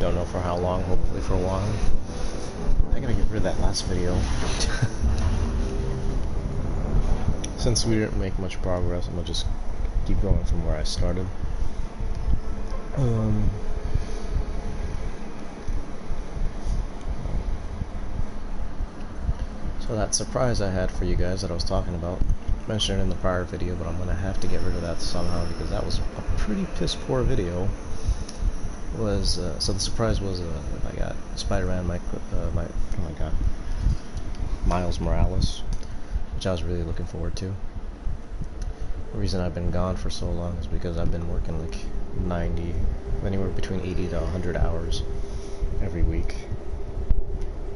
Don't know for how long, hopefully for a while. I gotta get rid of that last video. Since we didn't make much progress, I'm gonna just keep going from where I started. So that surprise I had for you guys that I was talking about, mentioned it in the prior video, but I'm gonna have to get rid of that somehow because that was a pretty piss poor video. So the surprise was I got Spider-Man, Miles Morales, which I was really looking forward to. The reason I've been gone for so long is because I've been working like anywhere between 80 to 100 hours every week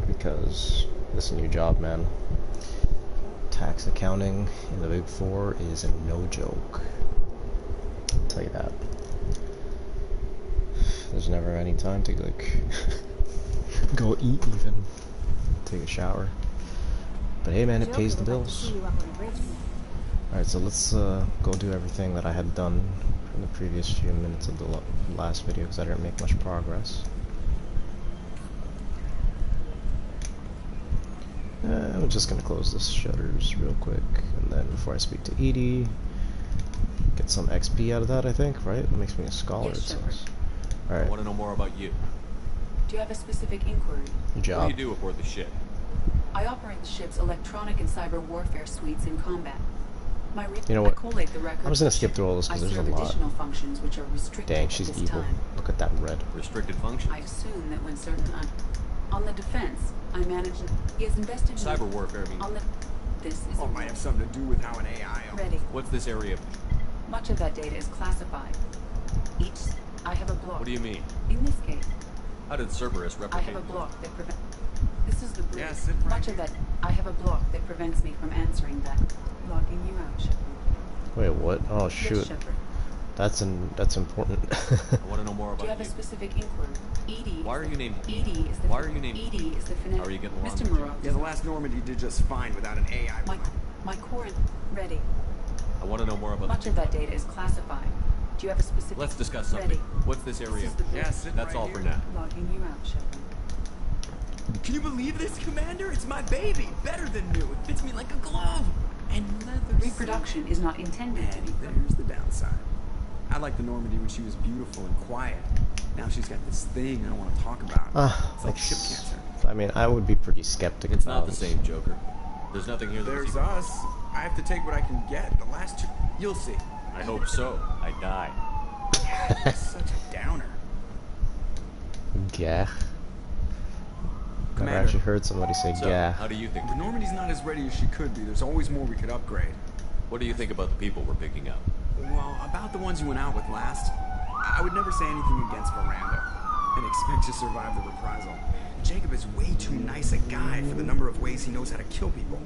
because this new job, man, tax accounting in the Big Four is no joke. I'll tell you that. There's never any time to like go eat even, take a shower. But hey man, it pays the bills. Alright, so let's go do everything that I had done in the previous few minutes of the last video because I didn't make much progress. I'm just gonna close the shutters real quick, and then before I speak to Edie, get some XP out of that, I think, right? It makes me a scholar, yes, it says. Alright. I want to know more about you. Do you have a specific inquiry? Your job. What do you do aboard the ship? I operate the ship's electronic and cyber warfare suites in combat. You know what? I collate the records. I'm just gonna skip through all this because there's a lot. Additional functions which are restricted. Dang, she's at this evil. time. Look at that red. Restricted functions? I assume that when certain on the defense, I manage. He has invested in cyber warfare means. On the. This is. Oh, might have something to do with how an AI. Ready. What's this area? Much of that data is classified. I have a block. What do you mean? In this case. How did Cerberus replicate? I have a block that prevents. This is the bridge. Yes, it Much of that. I have a block that prevents me from answering that. Logging you out, Shepard. Wait, what? Oh Yes, shoot. Shepard. That's important. I want to know more about Do you have a specific inquiry? Edie. Why are you named Edie is the. Why are you named Edie is the finance. How are you getting along Mr. with Moreau. Yeah, the last Normandy did just fine without an AI. My core. Ready. I want to know more about. Much of that data is classified. Do you have a specific? Let's discuss something. Ready. What's this area? This is the bridge. Yes, That's all for now. Logging you out, Shepard. Can you believe this, Commander? It's my baby. Better than new. It fits me like a glove. And leather. Reproduction is not intended to be. There's the downside. I liked the Normandy when she was beautiful and quiet. Now she's got this thing I don't want to talk about. It's like ship cancer. I mean, I would be pretty skeptical. It's not the same, Joker. There's nothing here. There's us. I have to take what I can get. The last two. You'll see. I hope so. I die. Such a downer. Gah. I've Commander. actually heard somebody say So, gah. how do you think? The Normandy's not as ready as she could be. There's always more we could upgrade. What do you think about the people we're picking up? Well, about the ones you went out with last, I would never say anything against Miranda and expect to survive the reprisal. Jacob is way too nice a guy for the number of ways he knows how to kill people.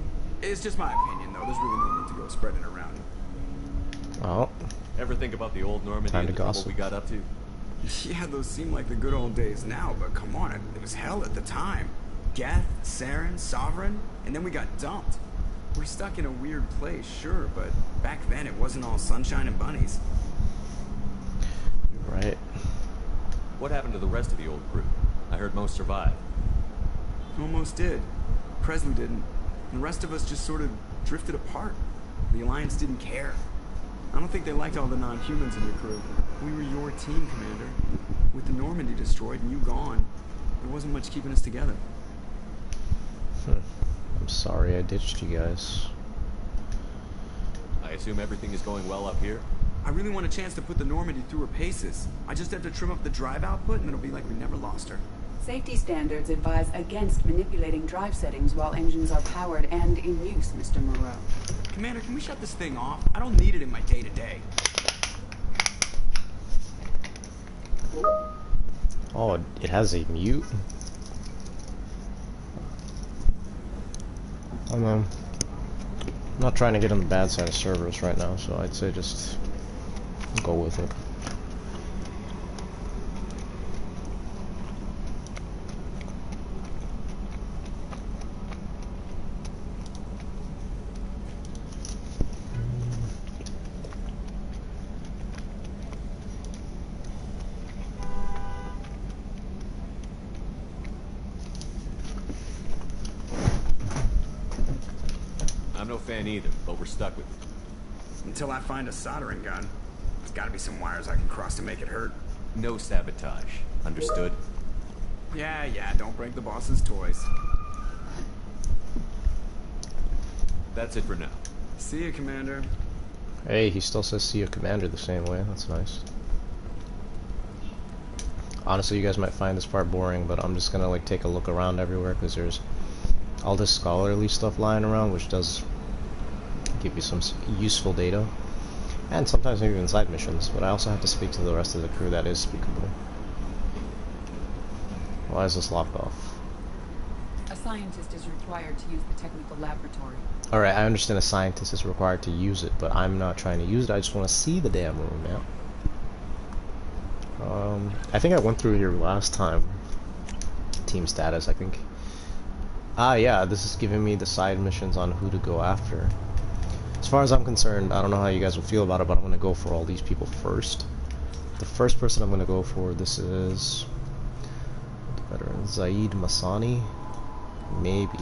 It's just my opinion, though. There's really no need to go spreading it around. Oh, Ever think about the old Normandy Time and to the trouble gossip. we got up to? Yeah, those seem like the good old days now, but come on, it was hell at the time. Geth, Saren, Sovereign, and then we got dumped. We're stuck in a weird place, sure, but back then it wasn't all sunshine and bunnies. you're right. What happened to the rest of the old crew? I heard most survived. Almost did. Presley didn't. And the rest of us just sort of drifted apart. The Alliance didn't care. I don't think they liked all the non-humans in your crew. We were your team, Commander. With the Normandy destroyed and you gone, there wasn't much keeping us together. I'm sorry I ditched you guys. I assume everything is going well up here? I really want a chance to put the Normandy through her paces. I just have to trim up the drive output and it'll be like we never lost her. Safety standards advise against manipulating drive settings while engines are powered and in use, Mr. Moreau. Commander, can we shut this thing off? I don't need it in my day-to-day. Oh, it has a mute? I'm not trying to get on the bad side of servers right now, so I'd say just go with it. no fan either, but we're stuck with it. Until I find a soldering gun. There's gotta be some wires I can cross to make it hurt. No sabotage. Understood? Yeah, don't break the boss's toys. That's it for now. See you, Commander. Hey, he still says see you, Commander, the same way. That's nice. Honestly, you guys might find this part boring, but I'm just gonna like take a look around everywhere because there's all this scholarly stuff lying around, which does give you some useful data, and sometimes maybe even side missions. But I also have to speak to the rest of the crew that is speakable. Why is this locked off? A scientist is required to use the technical laboratory. Alright, I understand a scientist is required to use it, but I'm not trying to use it. I just want to see the damn room now. I think I went through here last time. Team status, I think. Ah, yeah, this is giving me the side missions on who to go after. As far as I'm concerned, I don't know how you guys will feel about it, but I'm going to go for all these people first. The first person I'm going to go for, this is veteran Zaid Masani. Maybe.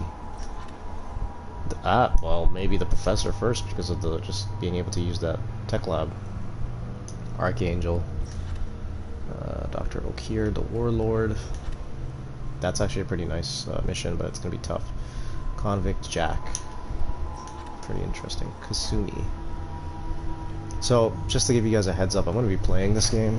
Well, maybe the professor first because of the just being able to use that tech lab. Archangel. Dr. Okir, the Warlord. That's actually a pretty nice mission, but it's going to be tough. Convict Jack. Pretty interesting. Kasumi. So, just to give you guys a heads up, I'm going to be playing this game.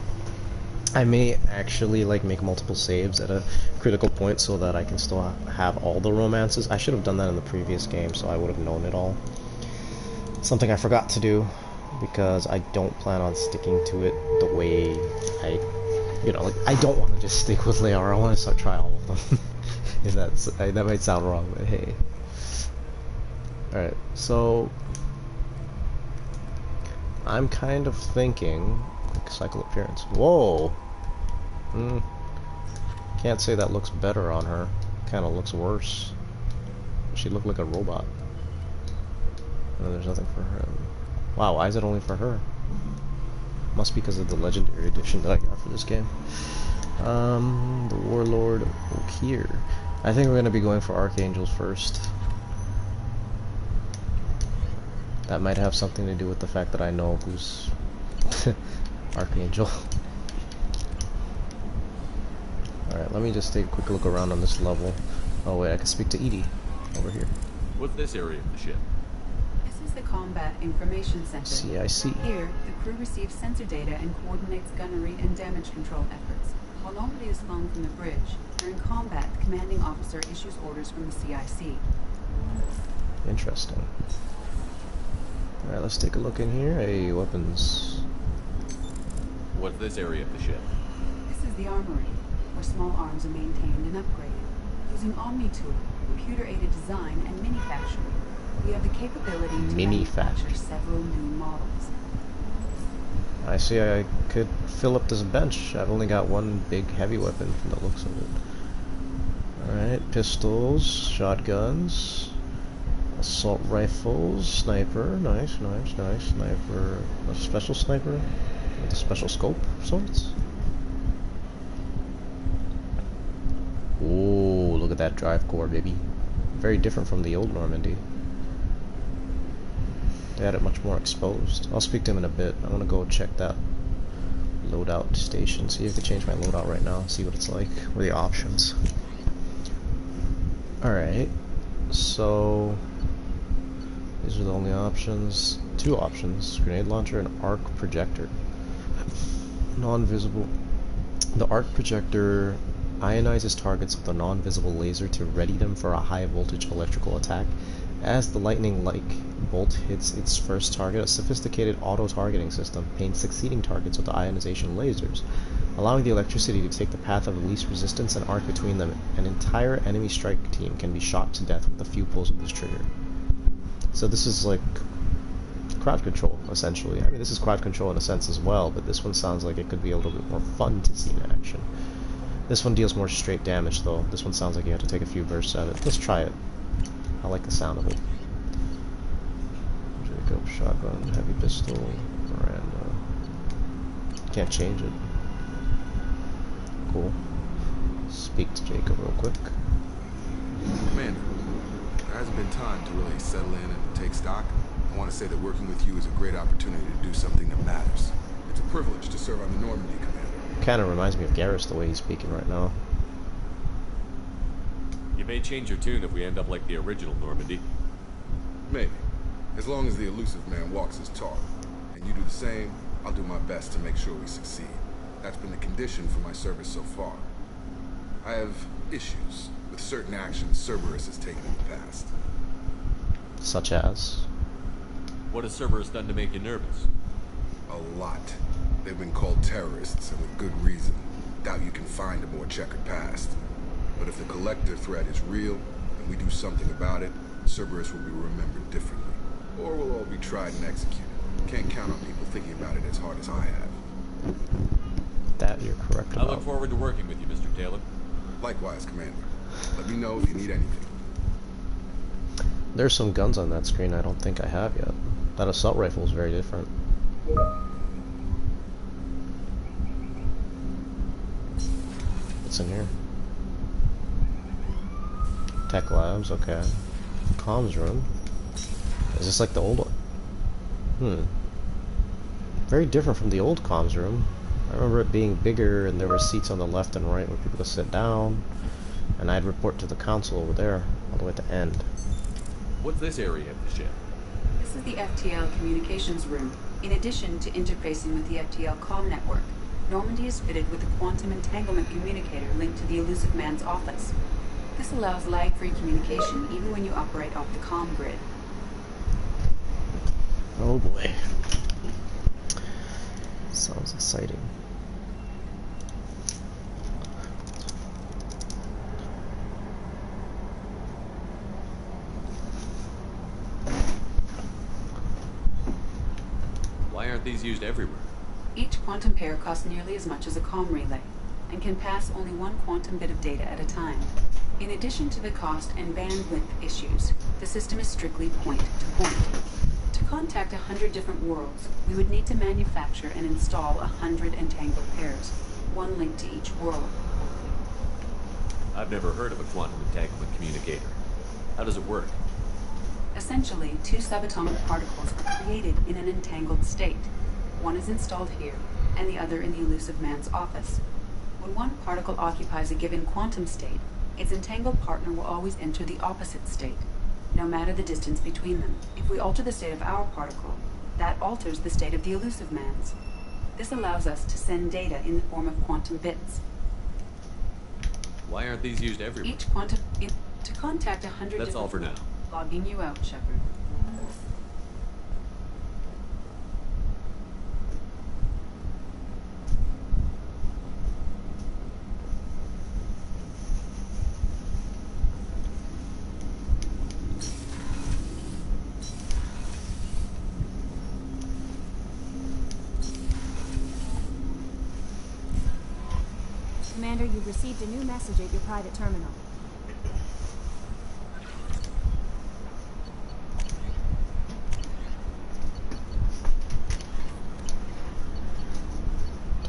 I may actually like make multiple saves at a critical point so that I can still have all the romances. I should have done that in the previous game so I would have known it all. Something I forgot to do because I don't plan on sticking to it the way like I don't want to just stick with Liara. I want to try all of them. If that might sound wrong, but hey. Alright, so I'm kind of thinking like cycle appearance. Whoa! Can't say that looks better on her. Kind of looks worse. She looked like a robot. And there's nothing for her. Wow, why is it only for her? Must be because of the legendary edition that I got for this game. The Warlord Okir. I think we're gonna be going for Archangels first. That might have something to do with the fact that I know who's Archangel. Alright, let me just take a quick look around on this level. Oh wait, I can speak to Edie over here. What's this area of the ship? This is the Combat Information Center. CIC. Here, the crew receives sensor data and coordinates gunnery and damage control efforts. While nobody is flown from the bridge, during combat, the commanding officer issues orders from the CIC. Interesting. Alright, let's take a look in here. Hey, weapons. What's this area of the ship? This is the armory, where small arms are maintained and upgraded. Using Omni-Tool, computer-aided design, and manufacturing, we have the capability to manufacture several new models. I see I could fill up this bench. I've only got one big heavy weapon from the looks of it. Alright, pistols, shotguns, assault rifles, sniper, nice, sniper, a special sniper with a special scope of sorts. Ooh, look at that drive core, baby. Very different from the old Normandy. They had it much more exposed. I'll speak to him in a bit. I want to go check that loadout station, see if I can change my loadout right now, see what it's like, what are the options. Alright, so these are the only options. Two options, grenade launcher and arc projector. Non-visible. The arc projector ionizes targets with a non-visible laser to ready them for a high voltage electrical attack. As the lightning-like bolt hits its first target, a sophisticated auto-targeting system paints succeeding targets with the ionization lasers, allowing the electricity to take the path of least resistance and arc between them. An entire enemy strike team can be shot to death with a few pulls of this trigger. So this is like crowd control, essentially. I mean, this is crowd control in a sense as well, but this one sounds like it could be a little bit more fun to see in action. This one deals more straight damage, though. This one sounds like you have to take a few bursts at it. Let's try it. I like the sound of it. Jacob, shotgun, heavy pistol, Miranda. Can't change it. Cool. Speak to Jacob real quick. Man, hasn't been time to really settle in and take stock. I want to say that working with you is a great opportunity to do something that matters. It's a privilege to serve on the Normandy, Commander. Kind of reminds me of Garrus the way he's speaking right now. You may change your tune if we end up like the original Normandy. Maybe. As long as the elusive man walks his talk, and you do the same, I'll do my best to make sure we succeed. That's been the condition for my service so far. I have issues with certain actions Cerberus has taken in the past. Such as? What has Cerberus done to make you nervous? A lot. They've been called terrorists, and with good reason. Doubt you can find a more checkered past. But if the Collector threat is real, and we do something about it, Cerberus will be remembered differently. Or we'll all be tried and executed. Can't count on people thinking about it as hard as I have. That you're correct about. I look forward to working with you, Mr. Taylor. Likewise, Commander. Let me know if you need anything. There's some guns on that screen I don't think I have yet. That assault rifle is very different. What's in here? Tech labs, okay. Comms room. Is this like the old one? Very different from the old comms room. I remember it being bigger and there were seats on the left and right where people could sit down. And I'd report to the council over there, all the way at the end. What's this area of the ship? This is the FTL communications room. In addition to interfacing with the FTL comm network, Normandy is fitted with a quantum entanglement communicator linked to the elusive man's office. This allows lag-free communication even when you operate off the comm grid. Oh boy. Sounds exciting. Why aren't these used everywhere? Each quantum pair costs nearly as much as a comm relay, and can pass only one quantum bit of data at a time. In addition to the cost and bandwidth issues, the system is strictly point-to-point. To contact 100 different worlds, we would need to manufacture and install 100 entangled pairs, one linked to each world. I've never heard of a quantum entanglement communicator. How does it work? Essentially, two subatomic particles are created in an entangled state. One is installed here, and the other in the elusive man's office. When one particle occupies a given quantum state, its entangled partner will always enter the opposite state, no matter the distance between them. If we alter the state of our particle, that alters the state of the elusive man's. This allows us to send data in the form of quantum bits. Why aren't these used everywhere? Each quantum... to contact 100 That's all for now. Logging you out, Shepard. Commander, you've received a new message at your private terminal.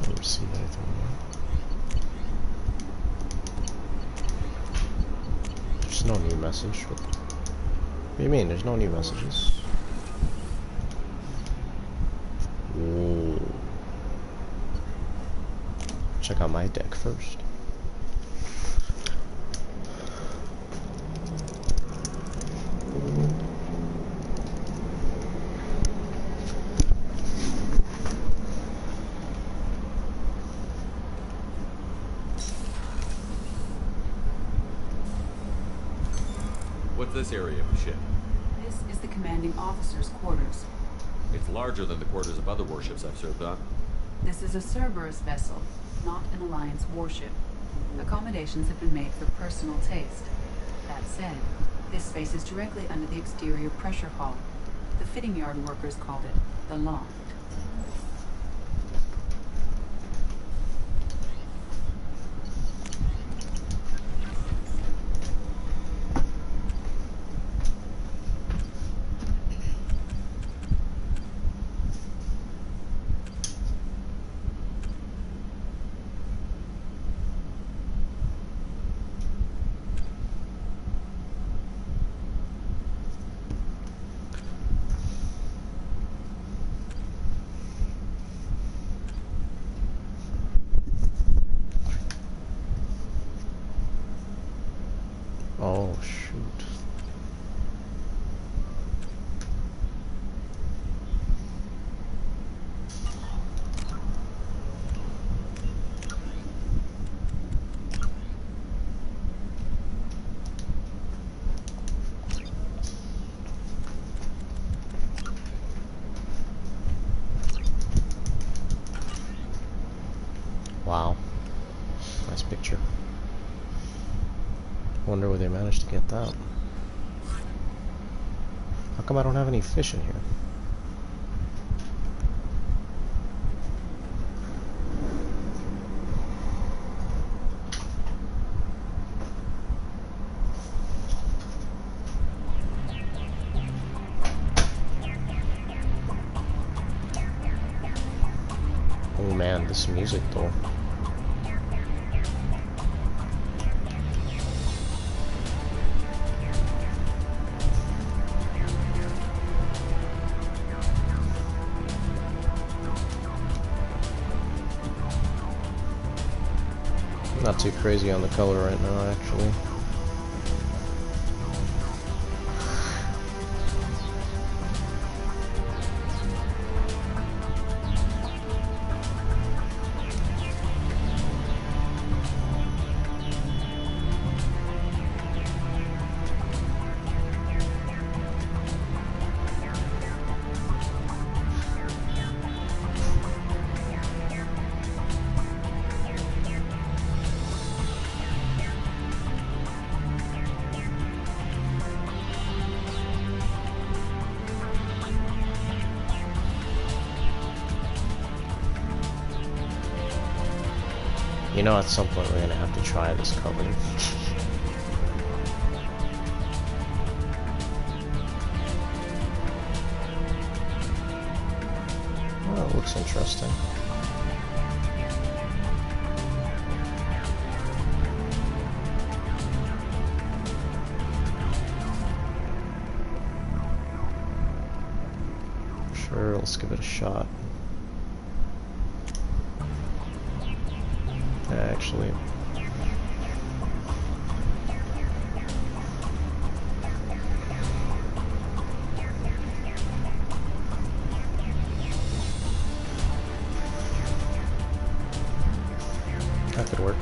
Don't receive anything yet. There's no new message. What do you mean? There's no new messages? Ooh. Check out my deck first. What's this area of the ship? This is the commanding officer's quarters. It's larger than the quarters of other warships I've served on. This is a Cerberus vessel, not an Alliance warship. Accommodations have been made for personal taste. That said, this space is directly under the exterior pressure hull. The fitting yard workers called it the loft. Oh, shoot. Wow. Nice picture. Wonder where they managed to get that. How come I don't have any fish in here? Oh man, this music though. Not too crazy on the color right now, actually. You know, at some point we're gonna have to try this color. Oh, it looks interesting. Sure, let's give it a shot. Actually, that could work.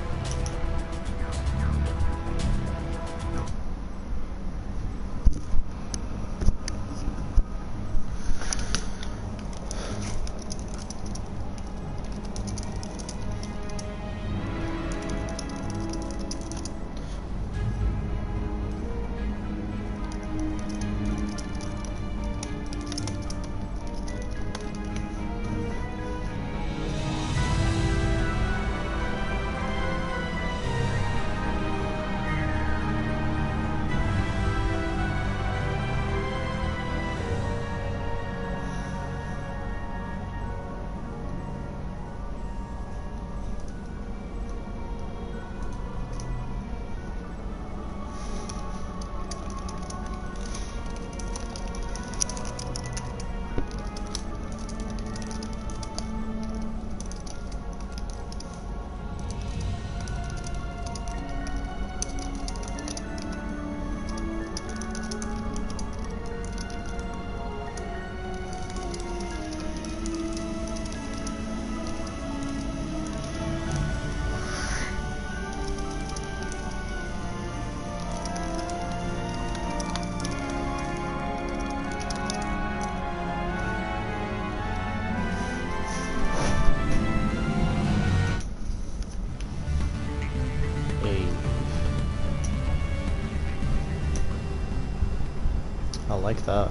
I like that.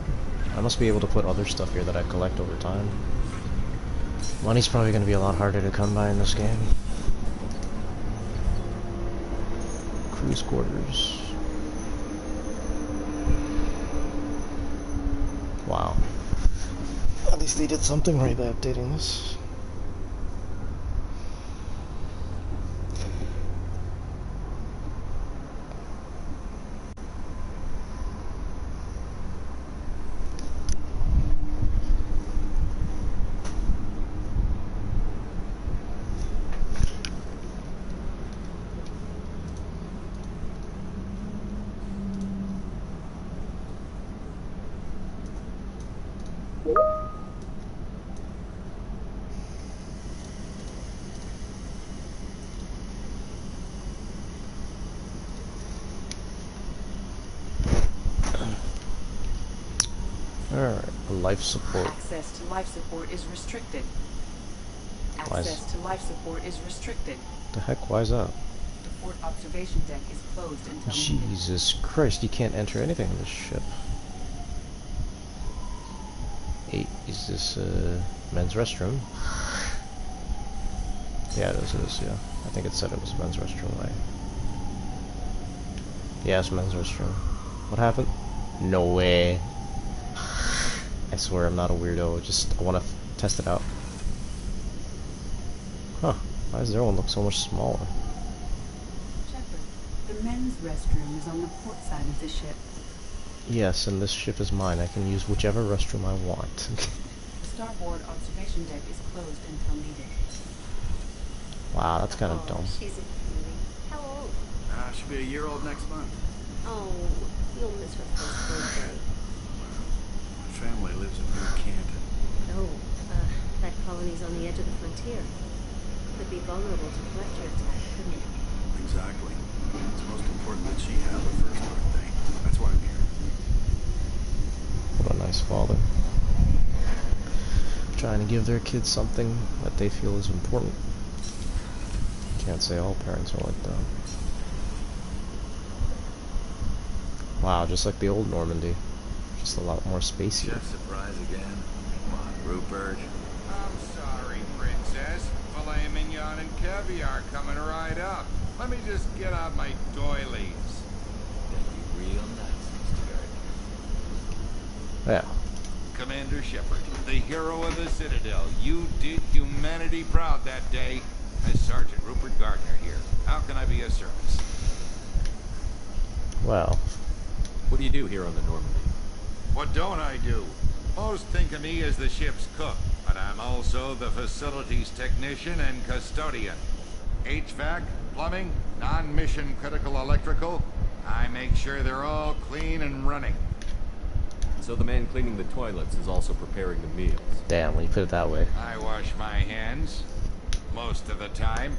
I must be able to put other stuff here that I collect over time. Money's probably going to be a lot harder to come by in this game. Cruise quarters. Wow. At least they did something right by updating this. Alright, life support. Access to life support is restricted. Why is- Access to life support is restricted. The heck, why is that? The port observation deck is closed until needed. Jesus Christ, you can't enter anything in this ship. 8, is this men's restroom? Yeah, it is, yeah. I think it said it was a men's restroom, right? Yeah, it's a men's restroom. What happened? No way. I swear I'm not a weirdo, I want to test it out. Huh, why does their one look so much smaller? Shepard, the men's restroom is on the port side of the ship. Yes, and this ship is mine. I can use whichever restroom I want. The starboard observation deck is closed until needed. Wow, that's kind of dumb. She's a cutie. How old? She'll be a year old next month. Oh, you'll miss her first birthday. My family lives in New Canton. Oh, that colony's on the edge of the frontier. Could be vulnerable to collector attack, couldn't it? Exactly. It's most important that she have her first birthday. That's why I'm here. What a nice father. Trying to give their kids something that they feel is important. Can't say all parents are like that. Wow, just like the old Normandy. Just a lot more spacey. Chef surprise again? Come on, Rupert. I'm sorry, Princess. Filet mignon and caviar coming right up. Let me just get out my doilies. That'd be real nice, Mr. Gardner. Yeah. Commander Shepard, the hero of the Citadel. You did humanity proud that day. As Sergeant Rupert Gardner here. How can I be of service? Well, What do you do here on the Normandy? What don't I do? Most think of me as the ship's cook, but I'm also the facilities technician and custodian. HVAC, plumbing, non-mission critical electrical. I make sure they're all clean and running. So the man cleaning the toilets is also preparing the meals. damn, when you put it that way. I wash my hands. Most of the time.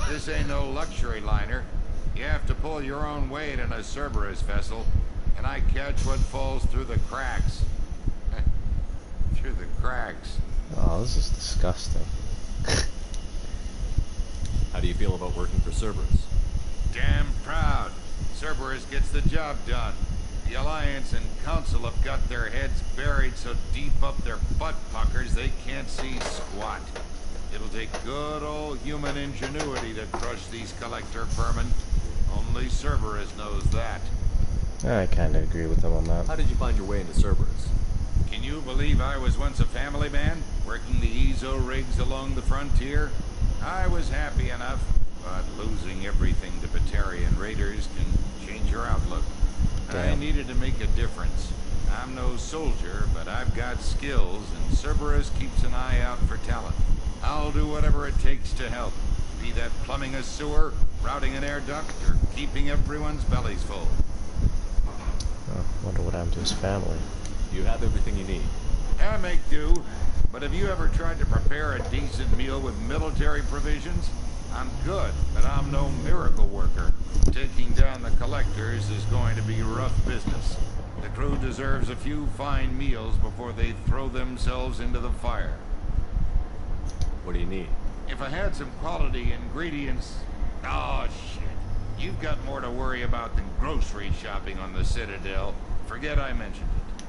This ain't no luxury liner. You have to pull your own weight in a Cerberus vessel, and I catch what falls through the cracks. Through the cracks. Oh, this is disgusting. How do you feel about working for Cerberus? Damn proud. Cerberus gets the job done. The Alliance and Council have got their heads buried so deep up their butt puckers they can't see squat. It'll take good old human ingenuity to crush these collector vermin. Only Cerberus knows that. I kind of agree with them on that. How did you find your way into Cerberus? Can you believe I was once a family man, working the EZO rigs along the frontier? I was happy enough, but losing everything to Batarian raiders can change your outlook. I Damn. needed to make a difference. I'm no soldier, but I've got skills, and Cerberus keeps an eye out for talent. I'll do whatever it takes to help. Be that plumbing a sewer, routing an air duct, or keeping everyone's bellies full. Oh, wonder what happened to his family. You have everything you need. I make do, but have you ever tried to prepare a decent meal with military provisions? I'm good, but I'm no miracle worker. Taking down the collectors is going to be rough business. The crew deserves a few fine meals before they throw themselves into the fire. What do you need? If I had some quality ingredients... Oh, shit. You've got more to worry about than grocery shopping on the Citadel. Forget I mentioned it.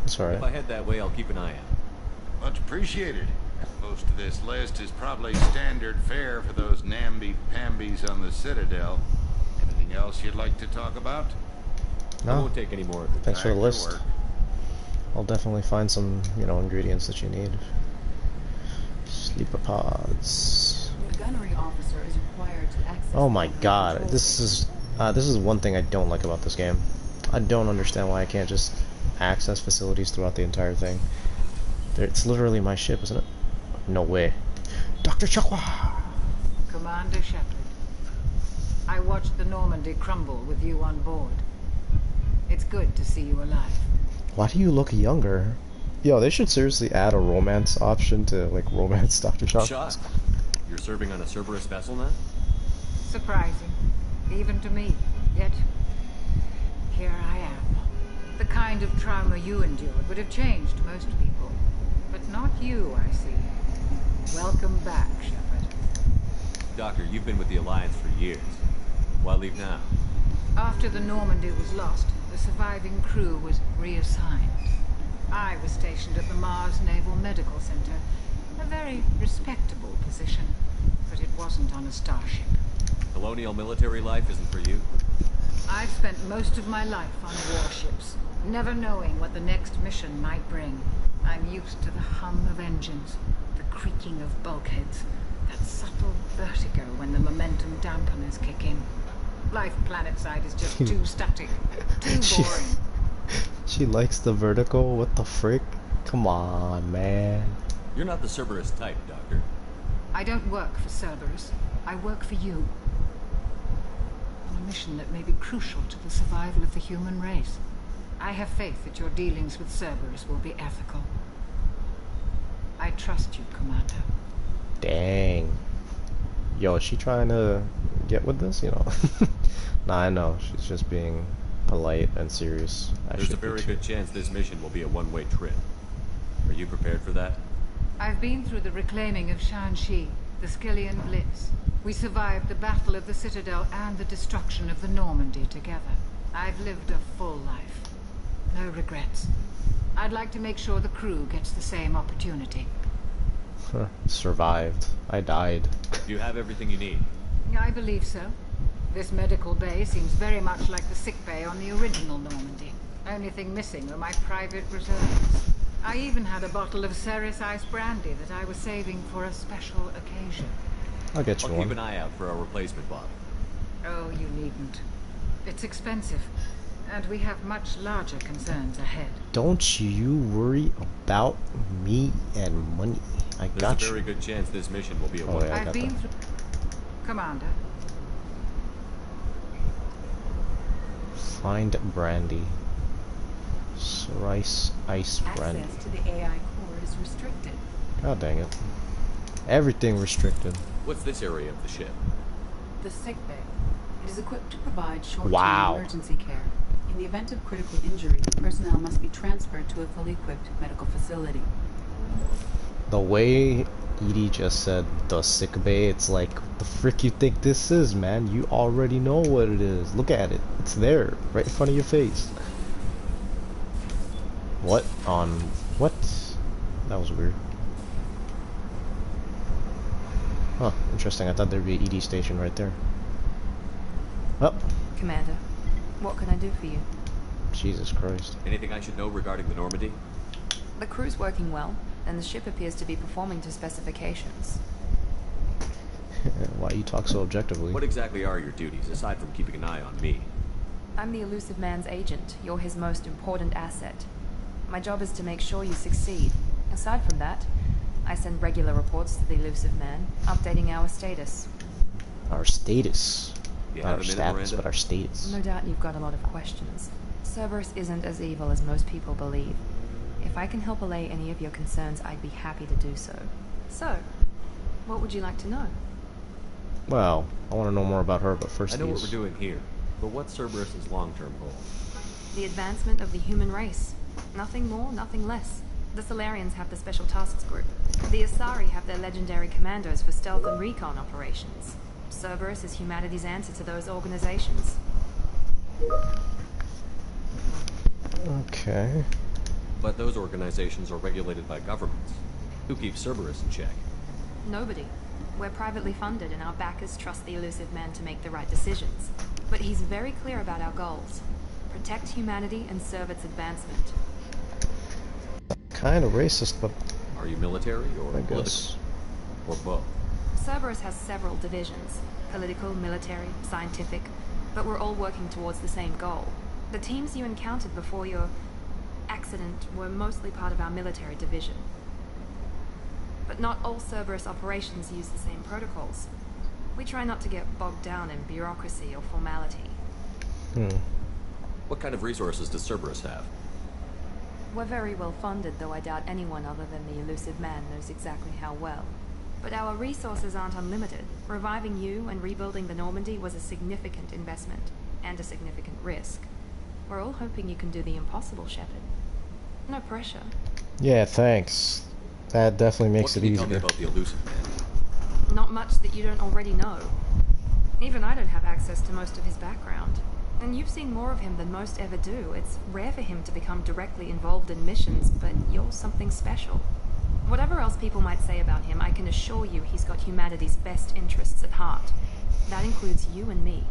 It's alright. If I head that way, I'll keep an eye out. Much appreciated. Most of this list is probably standard fare for those namby-pambies on the Citadel. Anything else you'd like to talk about? I No, won't take any more of your thanks for the Back to list. work. I'll definitely find some, ingredients that you need. Sleeper pods. The gunnery officer is required to access... Oh my the god, control this is one thing I don't like about this game. I don't understand why I can't just access facilities throughout the entire thing. It's literally my ship, isn't it? No way. Dr. Chakwa! Commander Shepard, I watched the Normandy crumble with you on board. It's good to see you alive. Why do you look younger? Yo, they should seriously add a romance option to like romance Dr. Shock. Shocked. You're serving on a Cerberus vessel now? Surprising, even to me. Yet, here I am. The kind of trauma you endured would have changed most people. But not you, I see. Welcome back, Shepard. Doctor, you've been with the Alliance for years. Why leave now? After the Normandy was lost, the surviving crew was reassigned. I was stationed at the Mars Naval Medical Center. A very respectable position, but it wasn't on a starship. Colonial military life isn't for you? I've spent most of my life on warships, never knowing what the next mission might bring. I'm used to the hum of engines, the creaking of bulkheads, that subtle vertigo when the momentum dampeners kick in. Life planetside is just too static, too boring. She likes the vertical? What the frick? Come on, man. You're not the Cerberus type, Doctor. I don't work for Cerberus. I work for you. On a mission that may be crucial to the survival of the human race. I have faith that your dealings with Cerberus will be ethical. I trust you, Commander. Dang. Yo, is she trying to get with this? You know? Nah, I know. She's just being polite and serious. There's a very good chance this mission will be a one-way trip. Are you prepared for that? I've been through the reclaiming of Shan-Chi, the Skillian Blitz. We survived the Battle of the Citadel and the destruction of the Normandy together. I've lived a full life. No regrets. I'd like to make sure the crew gets the same opportunity. Survived. I died. You have everything you need. I believe so. This medical bay seems very much like the sick bay on the original Normandy. Only thing missing were my private reserves. I even had a bottle of Ceres Ice brandy that I was saving for a special occasion. I'll get you I'll one. keep an eye out for a replacement bottle. Oh, you needn't. It's expensive, and we have much larger concerns ahead. Don't you worry about me and money. I got There's a you. very good chance this mission will be a Oh, one-way yeah, I I've got been that. through... Commander, Find brandy. Rice ice brandy. Access to the AI core is restricted. God dang it. Everything restricted. What's this area of the ship? The sick bay. It is equipped to provide short-term Wow. emergency care. In the event of critical injury, personnel must be transferred to a fully equipped medical facility. The way Edie just said the sick bay, it's like, what the frick you think this is, man? You already know what it is. Look at it. It's there, right in front of your face. What on what? That was weird. Huh, interesting. I thought there'd be an ED station right there. Oh, Commander, what can I do for you? Jesus Christ. Anything I should know regarding the Normandy? The crew's working well, and the ship appears to be performing to specifications. Why you talk so objectively? What exactly are your duties, aside from keeping an eye on me? I'm the Elusive Man's agent. You're his most important asset. My job is to make sure you succeed. Aside from that, I send regular reports to the Elusive Man, updating our status. Our status. You Not have our a minute, status, Miranda? but our status. No doubt you've got a lot of questions. Cerberus isn't as evil as most people believe. If I can help allay any of your concerns, I'd be happy to do so. So, what would you like to know? Well, I want to know more about her, but first I know what these. we're doing here, but what's Cerberus's long-term goal? The advancement of the human race. Nothing more, nothing less. The Solarians have the Special Tasks Group. The Asari have their legendary commandos for stealth and recon operations. Cerberus is humanity's answer to those organizations. Okay. But those organizations are regulated by governments. Who keeps Cerberus in check? Nobody. We're privately funded and our backers trust the Elusive Man to make the right decisions. But he's very clear about our goals. Protect humanity and serve its advancement. Kind of racist, but Are you military or I political? guess. Or both? Cerberus has several divisions. Political, military, scientific. But we're all working towards the same goal. The teams you encountered before your accident were mostly part of our military division. But not all Cerberus operations use the same protocols. We try not to get bogged down in bureaucracy or formality. Hmm. What kind of resources does Cerberus have? We're very well funded, though I doubt anyone other than the elusive man knows exactly how well. But our resources aren't unlimited. Reviving you and rebuilding the Normandy was a significant investment, and a significant risk. We're all hoping you can do the impossible, Shepard. No pressure. Yeah, thanks. That definitely makes it easier. What can you tell me about the elusive man? Not much that you don't already know. Even I don't have access to most of his background. And you've seen more of him than most ever do. It's rare for him to become directly involved in missions, but you're something special. Whatever else people might say about him, I can assure you he's got humanity's best interests at heart. That includes you and me.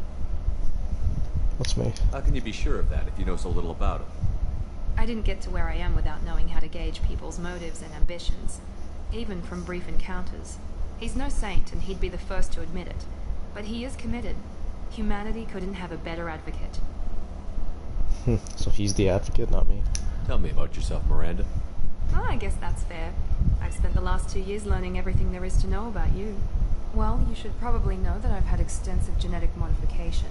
What's me? How can you be sure of that if you know so little about him? I didn't get to where I am without knowing how to gauge people's motives and ambitions, even from brief encounters. He's no saint, and he'd be the first to admit it. But he is committed. Humanity couldn't have a better advocate. So he's the advocate, not me. Tell me about yourself, Miranda. Well, I guess that's fair. I've spent the last 2 years learning everything there is to know about you. Well, you should probably know that I've had extensive genetic modification.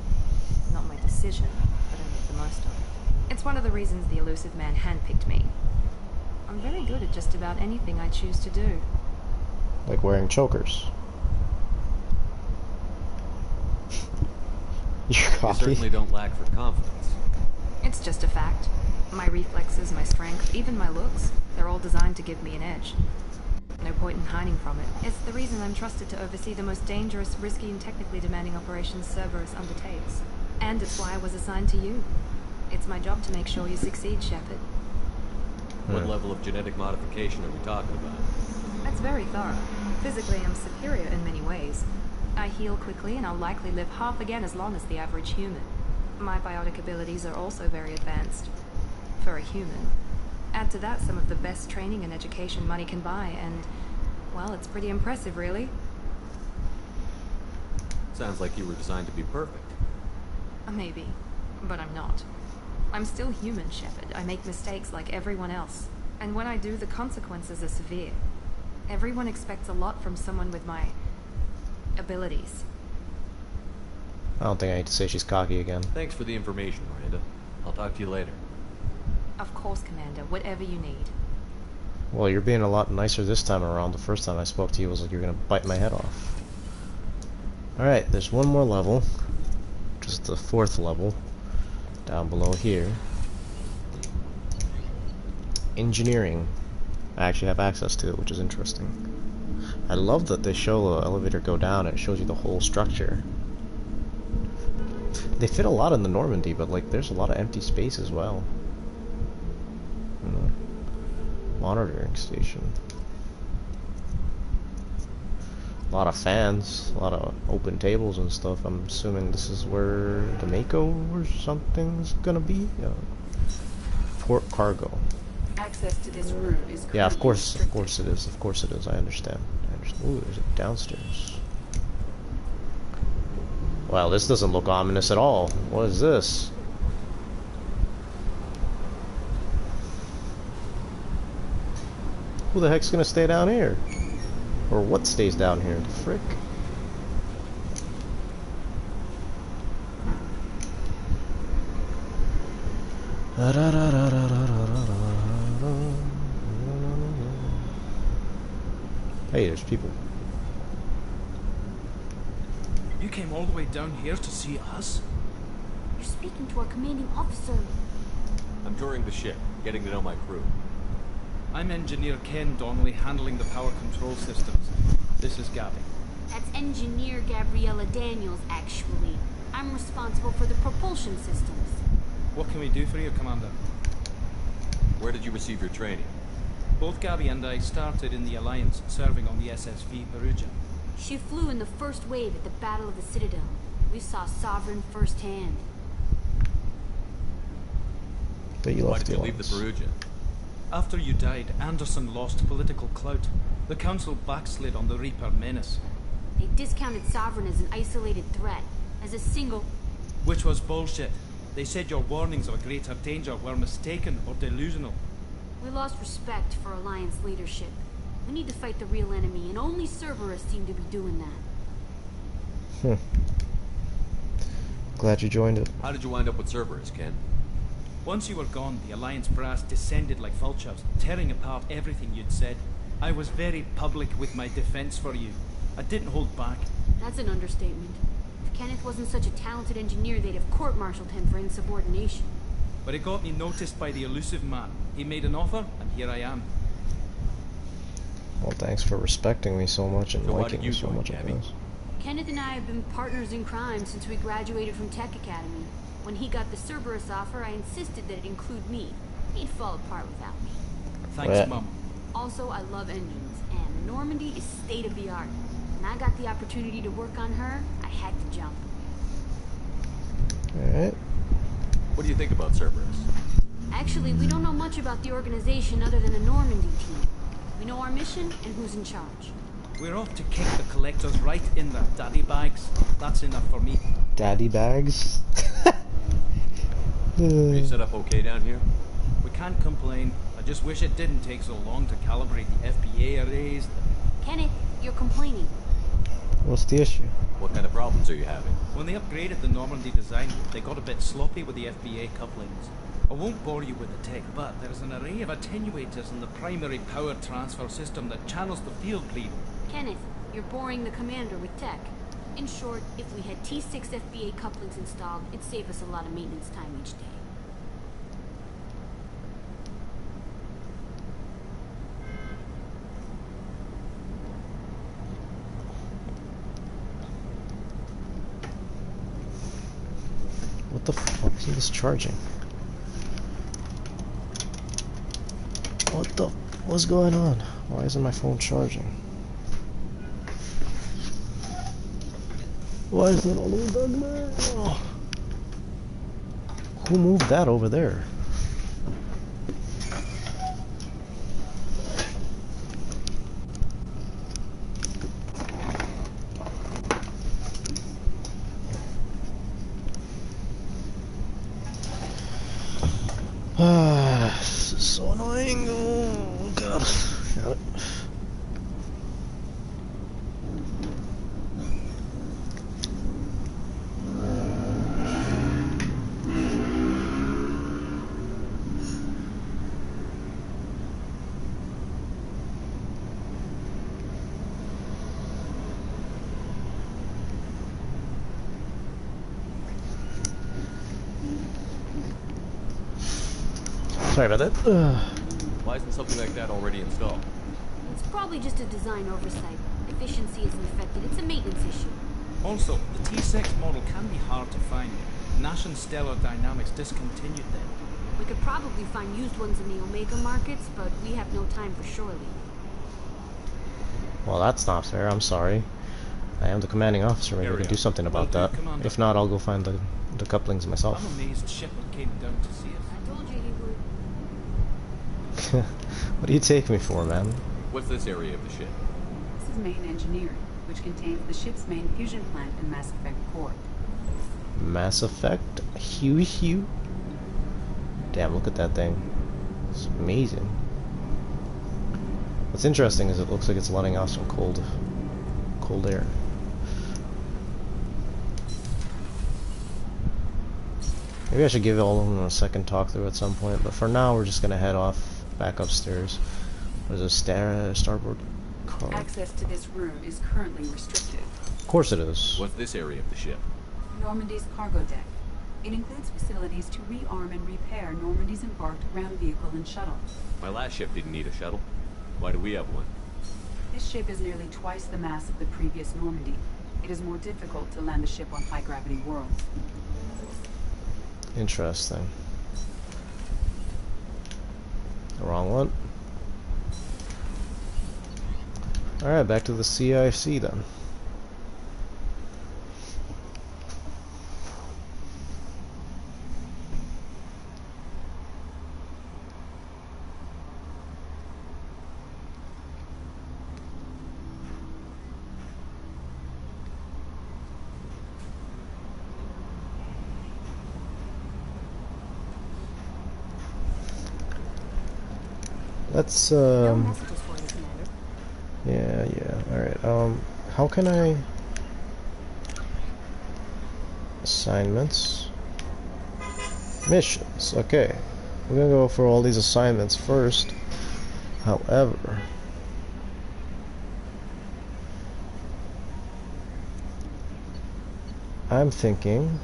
Not my decision, but I make the most of it. It's one of the reasons the elusive man handpicked me. I'm very good at just about anything I choose to do. Like wearing chokers. You're You cocky. certainly don't lack for confidence. It's just a fact. My reflexes, my strength, even my looks, they're all designed to give me an edge. No point in hiding from it. It's the reason I'm trusted to oversee the most dangerous, risky, and technically demanding operations Cerberus undertakes. And it's why I was assigned to you. It's my job to make sure you succeed, Shepard. What level of genetic modification are we talking about? That's very thorough. Physically, I'm superior in many ways. I heal quickly, and I'll likely live half again as long as the average human. My biotic abilities are also very advanced. For a human. Add to that some of the best training and education money can buy, and, well, it's pretty impressive, really. Sounds like you were designed to be perfect. Maybe, but I'm not. I'm still human, Shepard. I make mistakes like everyone else. And when I do, the consequences are severe. Everyone expects a lot from someone with my abilities. I don't think I need to say she's cocky again. Thanks for the information, Miranda. I'll talk to you later. Of course, Commander. Whatever you need. Well, you're being a lot nicer this time around. The first time I spoke to you was like you're gonna bite my head off. Alright, there's one more level. Just the 4th level. Down below here. Engineering. I actually have access to it, which is interesting. I love that they show the elevator go down and it shows you the whole structure. They fit a lot in the Normandy, but like there's a lot of empty space as well. Monitoring station. A lot of fans, a lot of open tables and stuff. I'm assuming this is where the Mako or something's gonna be. Port cargo. Access to this room is Yeah, of course it is. Of course it is. I understand. Ooh, there's a downstairs. Wow, this doesn't look ominous at all. What is this? Who the heck's gonna stay down here? Or what stays down here? The frick? Hey, there's people. You came all the way down here to see us? You're speaking to our commanding officer. I'm touring the ship, getting to know my crew. I'm Engineer Ken Donnelly, handling the power control systems. This is Gabby. That's Engineer Gabriella Daniels, actually. I'm responsible for the propulsion systems. What can we do for you, Commander? Where did you receive your training? Both Gabby and I started in the Alliance, serving on the SSV Perugia. She flew in the first wave at the Battle of the Citadel. We saw Sovereign firsthand. But you Why left did you the leave the Alliance. Perugia? After you died, Anderson lost political clout. The Council backslid on the Reaper menace. They discounted Sovereign as an isolated threat, as a single... Which was bullshit. They said your warnings of a greater danger were mistaken or delusional. We lost respect for Alliance leadership. We need to fight the real enemy, and only Cerberus seem to be doing that. Glad you joined it. How did you wind up with Cerberus, Ken? Once you were gone, the Alliance brass descended like vultures, tearing apart everything you'd said. I was very public with my defense for you. I didn't hold back. That's an understatement. If Kenneth wasn't such a talented engineer, they'd have court-martialed him for insubordination. But it got me noticed by the elusive man. He made an offer, and here I am. Well, thanks for respecting me so much and So why liking did you me so join, much. Gabby? Kenneth and I have been partners in crime since we graduated from Tech Academy. When he got the Cerberus offer, I insisted that it include me. He'd fall apart without me. Thanks, Mum. Also, I love engines, and Normandy is state-of-the-art. When I got the opportunity to work on her, I had to jump. Alright. What do you think about Cerberus? Actually, we don't know much about the organization other than a Normandy team. We know our mission and who's in charge. We're off to kick the collectors right in their daddy bags. That's enough for me. Daddy bags? Are you set up okay down here? We can't complain. I just wish it didn't take so long to calibrate the FBA arrays. Kenneth, you're complaining. What's the issue? What kind of problems are you having? When they upgraded the Normandy design, they got a bit sloppy with the FBA couplings. I won't bore you with the tech, but there is an array of attenuators in the primary power transfer system that channels the field lead. Kenneth, you're boring the commander with tech. In short, if we had T6 FBA couplings installed, it'd save us a lot of maintenance time each day. What the fuck is this charging? What's going on? Why isn't my phone charging? Why is it all the way back there? Oh. Who moved that over there? This is so annoying. Oh god. Got it. Sorry about that. Why isn't something like that already installed? It's probably just a design oversight. Efficiency isn't affected. It's a maintenance issue. Also, the T6 model can be hard to find. Nash and Stellar Dynamics discontinued them. We could probably find used ones in the Omega markets, but we have no time for shore leave. Well, that's not fair. I'm sorry. I am the commanding officer. Maybe we can do something about that. If not, I'll go find the couplings myself. I'm amazed Shepard came down to see us. I told you he would. What do you take me for, man? What's this area of the ship? This is main engineering, which contains the ship's main fusion plant and Mass Effect core. Mass Effect? Hue? Damn, look at that thing. It's amazing. What's interesting is it looks like it's letting off some cold air. Maybe I should give all of them a second talk through at some point, but for now we're just gonna head off back upstairs. There's a starboard car. Access to this room is currently restricted. Of course it is. What's this area of the ship? Normandy's cargo deck. It includes facilities to rearm and repair Normandy's embarked ground vehicle and shuttle. My last ship didn't need a shuttle. Why do we have one? This ship is nearly twice the mass of the previous Normandy. It is more difficult to land a ship on high-gravity worlds. Interesting. The wrong one. Alright, back to the CIC then. Let's No messages for you, Commander. yeah, alright, how can I assignments? Missions. Okay. We're gonna go for all these assignments first. However, I'm thinking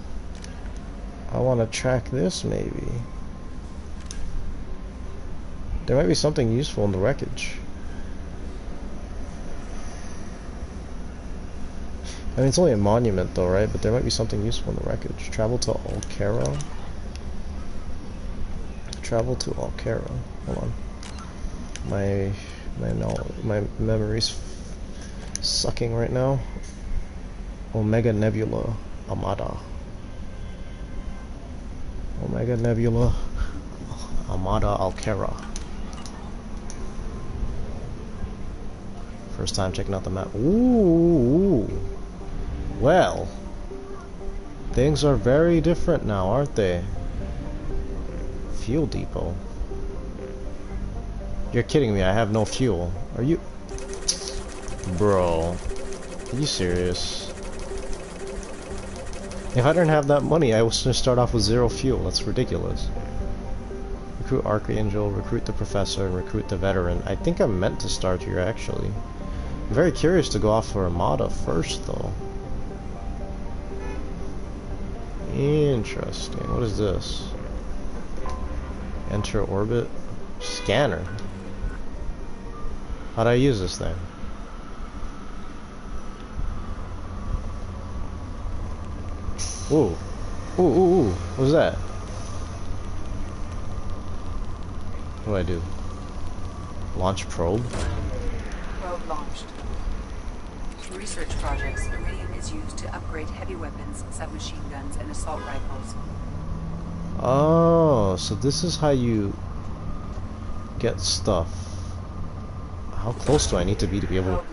I want to track this maybe. There might be something useful in the wreckage. I mean, it's only a monument though, right? But there might be something useful in the wreckage. Travel to Alcara. Travel to Alcara. Hold on. My memory's sucking right now. Omega Nebula Amada. Omega Nebula Amada Alcara. First time checking out the map. Ooh. Well, things are very different now, aren't they? Fuel depot. You're kidding me, I have no fuel. Are you... Bro. Are you serious? If I didn't have that money, I was gonna start off with 0 fuel. That's ridiculous. Recruit Archangel, recruit the Professor, and recruit the Veteran. I think I'm meant to start here, actually. I'm very curious to go off for Armada first, though. Interesting. What is this? Enter orbit. Scanner. How do I use this thing? Ooh. Ooh, ooh, ooh. What was that? What do I do? Launch probe? Probe launched. In research projects, Iridium is used to upgrade heavy weapons, submachine guns, and assault rifles. Oh, so this is how you get stuff. How close do I need to be able to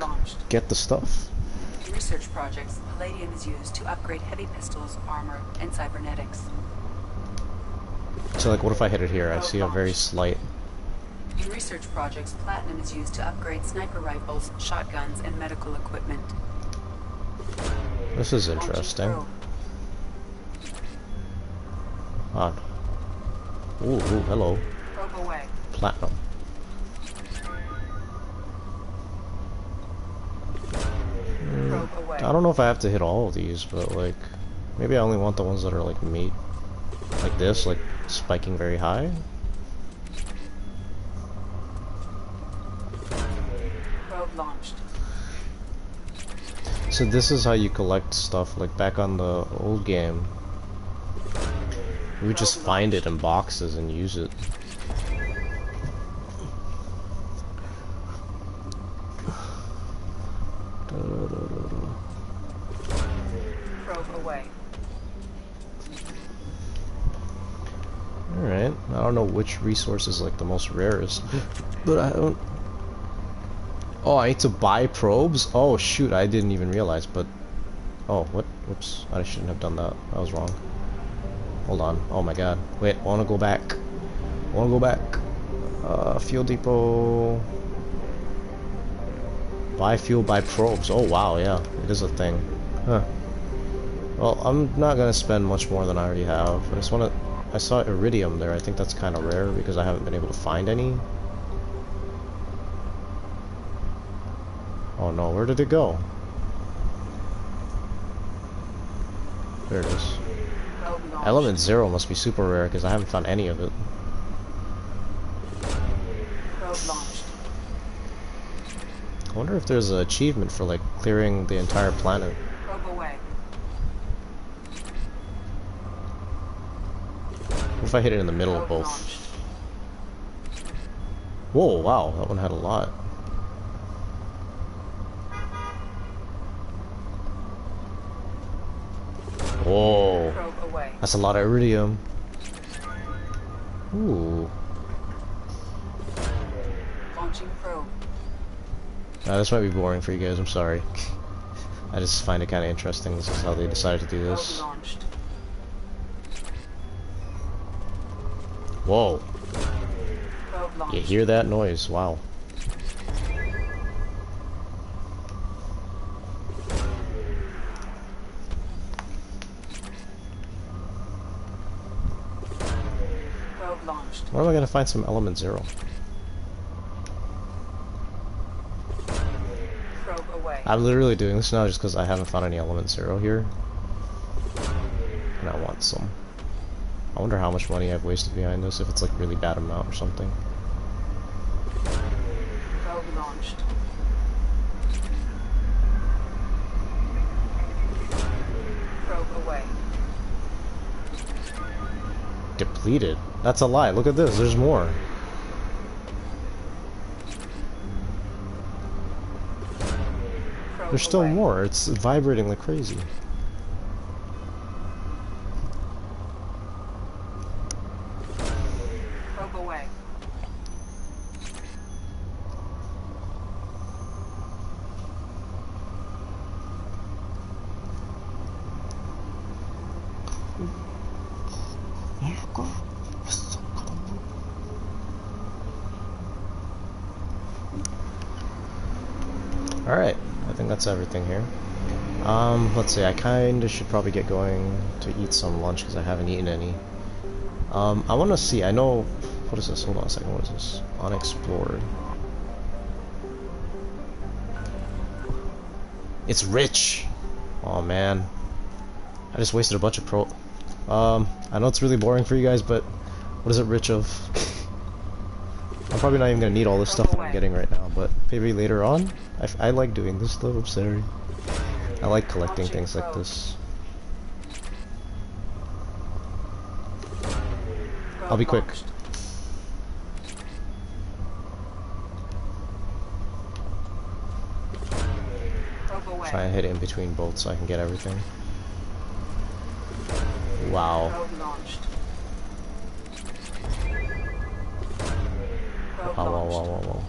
get the stuff? In research projects, Palladium is used to upgrade heavy pistols, armor, and cybernetics. So like, what if I hit it here? I see a very slight... In research projects, Platinum is used to upgrade sniper rifles, shotguns, and medical equipment. This is interesting. Ah. Ooh, ooh, hello. Probe away. Platinum. Probe away. I don't know if I have to hit all of these, but like, maybe I only want the ones that are like made like this, like spiking very high. Probe launched. So this is how you collect stuff, like back on the old game. We would just find it in boxes and use it. Probe away. Alright, I don't know which resource is like the most rarest, but I don't... Oh, I need to buy probes? Oh shoot, I didn't even realize, but... Oh, what? Whoops, I shouldn't have done that. I was wrong. Hold on. Oh my god. Wait, I wanna go back. I wanna go back. Fuel depot... Buy fuel, buy probes. Oh wow, yeah, it is a thing. Huh. Well, I'm not gonna spend much more than I already have. I just wanna... I saw Iridium there. I think that's kind of rare because I haven't been able to find any. Oh no, where did it go? There it is. Element 0 must be super rare because I haven't found any of it. Probe launched. I wonder if there's an achievement for like clearing the entire planet. Probe away. What if I hit it in the middle of both? Whoa, wow, that one had a lot. Whoa, that's a lot of Iridium. Ooh. Launching probe. This might be boring for you guys, I'm sorry. I just find it kind of interesting. This is how they decided to do this. Whoa. You hear that noise? Wow. Probe launched. Where am I gonna find some element 0? Probe away. I'm literally doing this now just because I haven't found any element 0 here. And I want some. I wonder how much money I've wasted behind this, if it's like really bad amount or something. Probe launched. Probe away. Depleted? That's a lie. Look at this. There's more. Probe There's still away. more. It's vibrating like crazy. Probe away. Alright, I think that's everything here. Let's see, I kinda should probably get going to eat some lunch because I haven't eaten any. I wanna see, I know, what is this? Hold on a second, what is this? Unexplored. It's rich! Oh man. I just wasted a bunch of I know it's really boring for you guys, but what is it rich of? I'm probably not even gonna need all this stuff that I'm getting right now, but maybe later on? I like doing this though, I'm sorry. I like collecting things like this. I'll be quick. Try and hit it in between both so I can get everything. Wow. Wow.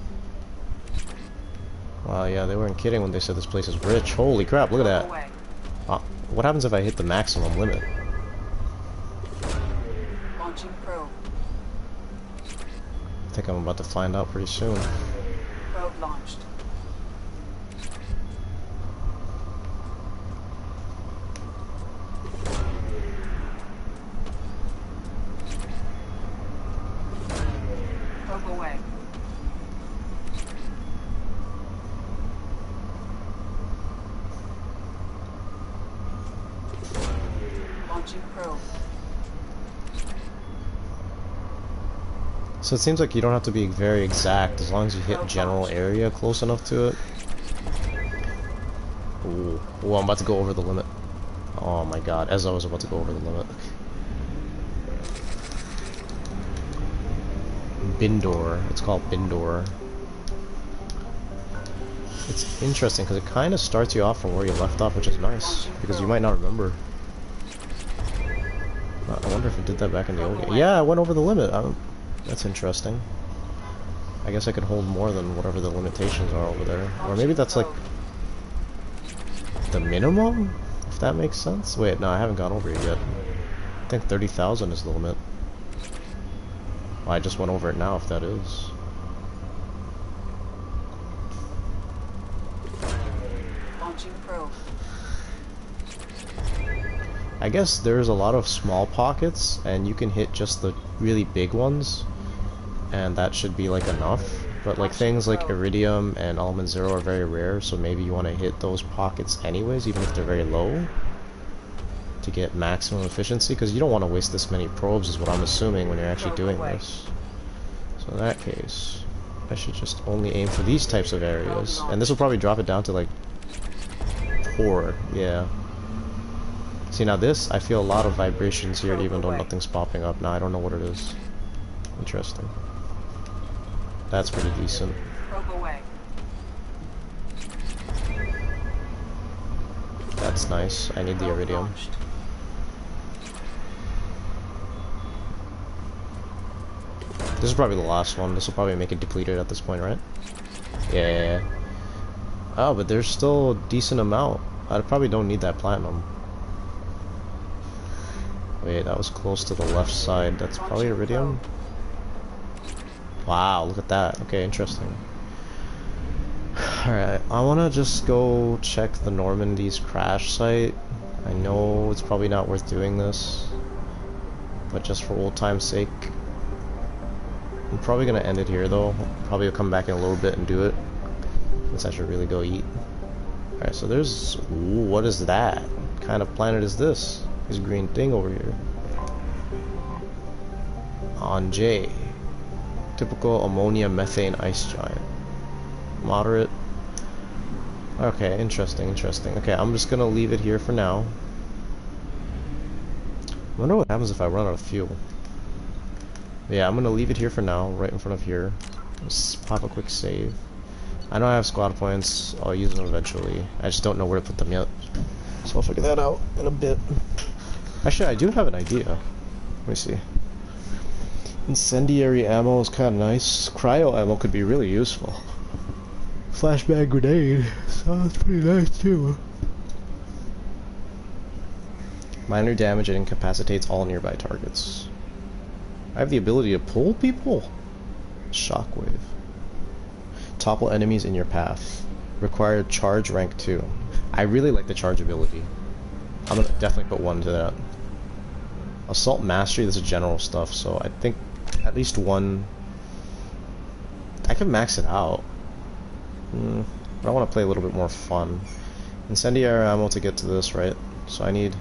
Wow, yeah, they weren't kidding when they said this place is rich. Holy crap, look at that. What happens if I hit the maximum limit? Launching probe. I think I'm about to find out pretty soon. Probe launched. Probe away. Launching probe. So it seems like you don't have to be very exact as long as you hit general area close enough to it. Ooh, ooh, I'm about to go over the limit. Oh my god, as I was about to go over the limit. Bindor, it's called Bindor. It's interesting because it kind of starts you off from where you left off, which is nice, because you might not remember. I wonder if it did that back in the old game. Yeah, I went over the limit. That's interesting. I guess I could hold more than whatever the limitations are over there. Or maybe that's like the minimum? If that makes sense? Wait, no, I haven't gone over it yet. I think 30,000 is the limit. Well, I just went over it now, if that is. Launching probe. I guess there's a lot of small pockets, and you can hit just the really big ones, and that should be like enough. But like things like Iridium and Element 0 are very rare, so maybe you want to hit those pockets anyways, even if they're very low, to get maximum efficiency, because you don't want to waste this many probes is what I'm assuming when you're actually doing this. So in that case, I should just only aim for these types of areas, and this will probably drop it down to like 4, yeah. See, now this, I feel a lot of vibrations here even though nothing's popping up. Now I don't know what it is. Interesting. That's pretty decent. That's nice. I need the Iridium. This is probably the last one. This will probably make it depleted at this point, right? Yeah. Oh, but there's still a decent amount. I probably don't need that platinum. Wait, that was close to the left side. That's probably Iridium. Wow, look at that. Okay, interesting. Alright, I wanna just go check the Normandy's crash site. I know it's probably not worth doing this, but just for old time's sake, I'm probably gonna end it here though. Probably come back in a little bit and do it. Since I should really go eat. Alright, so there's... Ooh, what is that? What kind of planet is this? This green thing over here. On J. Typical ammonia methane ice giant. Moderate. Okay, interesting, interesting. Okay, I'm just gonna leave it here for now. I wonder what happens if I run out of fuel. Yeah, I'm gonna leave it here for now, right in front of here. Let's pop a quick save. I know I have squad points, I'll use them eventually. I just don't know where to put them yet. So I'll figure that out in a bit. Actually, I do have an idea. Let me see. Incendiary ammo is kind of nice. Cryo ammo could be really useful. Flashbang grenade sounds pretty nice too. Minor damage and incapacitates all nearby targets. I have the ability to pull people? Shockwave. Topple enemies in your path. Required charge rank 2. I really like the charge ability. I'm gonna definitely put 1 to that. Assault mastery, this is general stuff, so I think at least 1. I can max it out. But I want to play a little bit more fun. Incendiary ammo to get to this, right? So I need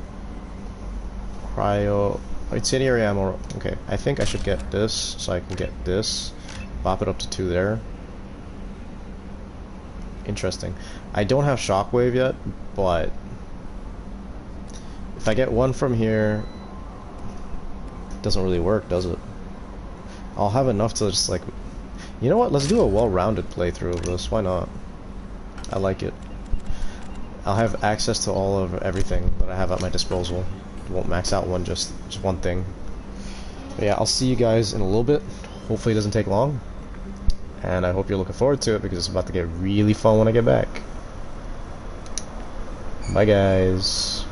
cryo... Incendiary ammo. Okay, I think I should get this, so I can get this. Bop it up to 2 there. Interesting. I don't have shockwave yet, but if I get 1 from here, it doesn't really work, does it? I'll have enough to just like... You know what? Let's do a well-rounded playthrough of this. Why not? I like it. I'll have access to all of everything that I have at my disposal. Won't max out just one thing. But yeah, I'll see you guys in a little bit. Hopefully it doesn't take long. And I hope you're looking forward to it because it's about to get really fun when I get back. Bye guys.